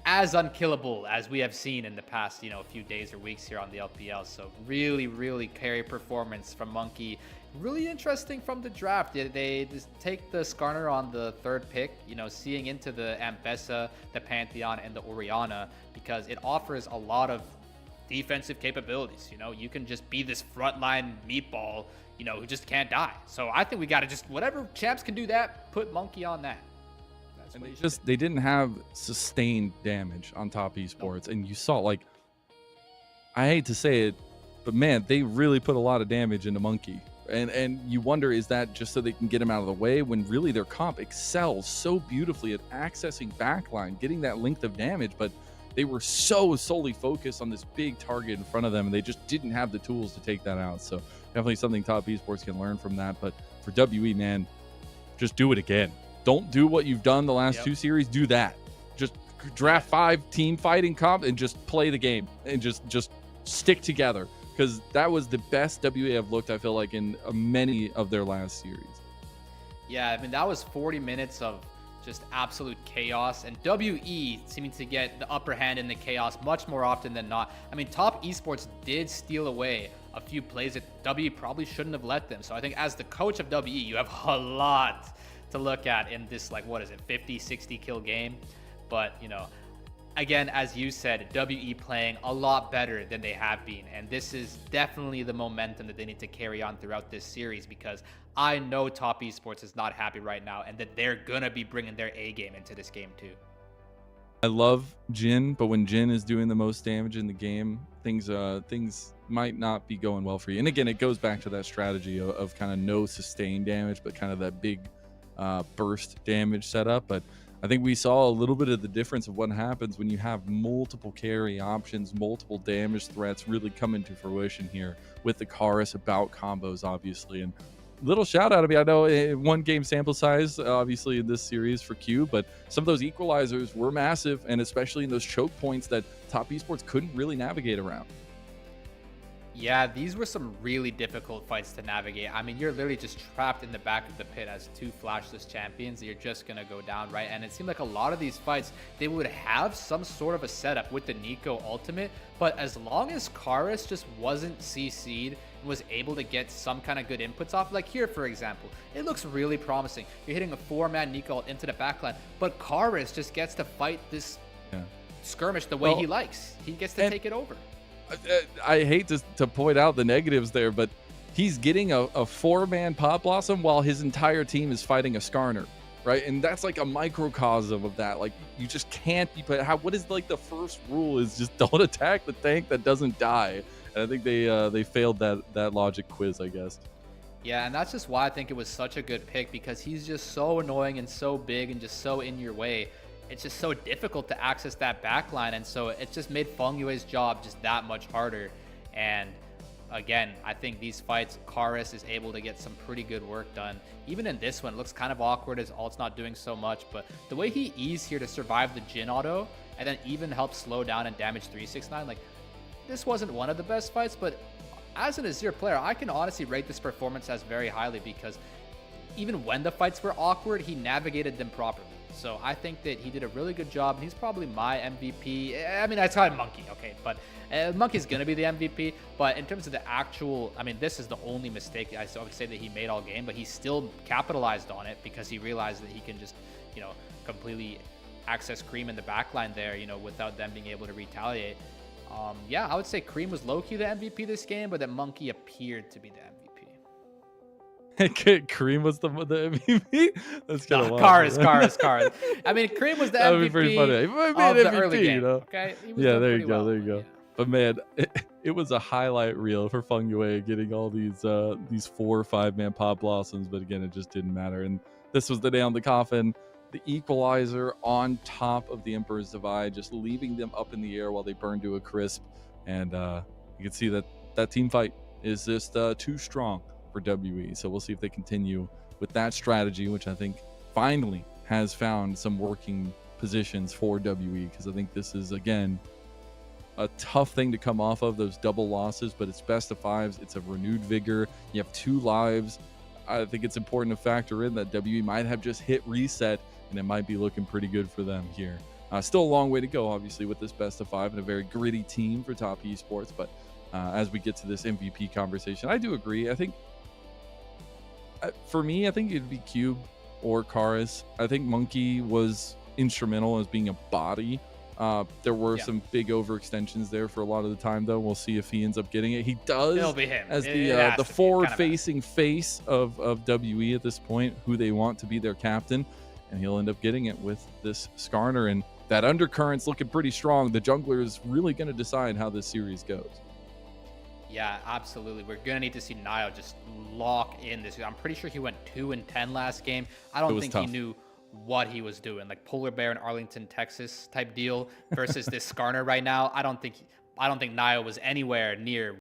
as unkillable as we have seen in the past, you know, a few days or weeks here on the LPL. So really, really carry performance from Monki. Really interesting from the draft. They just take the Skarner on the 3rd pick, you know, seeing into the Ambessa, the Pantheon, and the Orianna because it offers a lot of defensive capabilities. You know, you can just be this frontline meatball, you know, who just can't die. So I think we got to just, whatever champs can do that, put Monki on that. And they didn't have sustained damage on Top Esports. And you saw, like, I hate to say it, but man, they really put a lot of damage into Monki. And you wonder, is that just so they can get him out of the way when really their comp excels so beautifully at accessing backline, getting that length of damage, but they were so solely focused on this big target in front of them, and they just didn't have the tools to take that out. So definitely something Top Esports can learn from that. But for WE, man, just do it again. Don't do what you've done the last 2 series. Do that. Just draft 5 team fighting comp and just play the game and just stick together. because that was the best WA have looked, I feel like, in many of their last series. Yeah, I mean, that was 40 minutes of just absolute chaos, and WE seeming to get the upper hand in the chaos much more often than not. I mean, Top Esports did steal away a few plays that WE probably shouldn't have let them. So I think as the coach of WE, you have a lot to look at in this, like, what is it, 50, 60 kill game? But, you know, again, as you said, WE playing a lot better than they have been. And this is definitely the momentum that they need to carry on throughout this series, because I know Top Esports is not happy right now and that they're going to be bringing their A game into this game too. I love Jin, but when Jin is doing the most damage in the game, things might not be going well for you. And again, it goes back to that strategy of kind of no sustained damage, but kind of that big burst damage setup. But I think we saw a little bit of the difference of what happens when you have multiple carry options, multiple damage threats really come into fruition here with the Karis about combos, obviously. And little shout out, I mean, I know one game sample size, obviously, in this series for Q, but some of those equalizers were massive, and especially in those choke points that Top Esports couldn't really navigate around. Yeah, these were some really difficult fights to navigate. I mean, you're literally just trapped in the back of the pit as two flashless champions. You're just going to go down, right? And it seemed like a lot of these fights, they would have some sort of a setup with the Nico ultimate, but as long as Karis just wasn't CC'd and was able to get some kind of good inputs off, like here, for example, it looks really promising. You're hitting a 4-man Nico ult into the backline, but Karis just gets to fight this skirmish the way he likes. He gets to take it over. I hate to point out the negatives there, but he's getting a 4-man Pot Blossom while his entire team is fighting a Skarner, right? And that's like a microcosm of that. Like, you just can't be. But what is like the first rule is just don't attack the tank that doesn't die. And I think they failed that logic quiz, I guess. Yeah, and that's just why I think it was such a good pick, because he's just so annoying and so big and just so in your way. It's just so difficult to access that backline, and so it just made Fenghue's job just that much harder. And again, I think these fights, Karis is able to get some pretty good work done. Even in this one, it looks kind of awkward as ult's not doing so much, but the way he E's here to survive the Jin auto and then even help slow down and damage 369, like, this wasn't one of the best fights, but as an Azir player, I can honestly rate this performance as very highly, because even when the fights were awkward, he navigated them properly. So I think that he did a really good job. He's probably my MVP. I mean, I tried Monki, okay, but Monki's going to be the MVP. But in terms of the actual, I mean, this is the only mistake I would say that he made all game, but he still capitalized on it because he realized that he can just, you know, completely access Creme in the backline there, you know, without them being able to retaliate. Yeah, I would say Creme was low-key the MVP this game, but that Monki appeared to be the MVP. Creme was the MVP. That's kind of Karis. I mean, Creme was the that would MVP be pretty funny. He might be of an the MVP, early game. You know? Okay. Yeah, there you go. Yeah. But man, it was a highlight reel for Fengyue getting all these 4 or 5-man Pot Blossoms, but again, it just didn't matter. And this was the nail in the coffin. The equalizer on top of the Emperor's Divide, just leaving them up in the air while they burn to a crisp. And you can see that team fight is just too strong for WE. So we'll see if they continue with that strategy, which I think finally has found some working positions for WE, because I think this is, again, a tough thing to come off of, those double losses, but it's best of 5s. It's a renewed vigor. You have 2 lives. I think it's important to factor in that WE might have just hit reset, and it might be looking pretty good for them here. Still a long way to go, obviously, with this best of 5 and a very gritty team for Top Esports. But as we get to this MVP conversation, I do agree. I think for me, I think it'd be Cube or Karis. I think Monki was instrumental as being a body. There were some big overextensions there for a lot of the time, though. We'll see if he ends up getting it. He does. It'll be him. As the forward-facing face of WE at this point, who they want to be their captain, and he'll end up getting it with this Skarner. And that undercurrent's looking pretty strong. The jungler is really going to decide how this series goes. Yeah, absolutely. We're going to need to see NaiYou just lock in this. I'm pretty sure he went 2-10 last game. I don't think he knew what he was doing, like polar bear in Arlington, Texas type deal versus this Skarner right now. I don't think NaiYou was anywhere near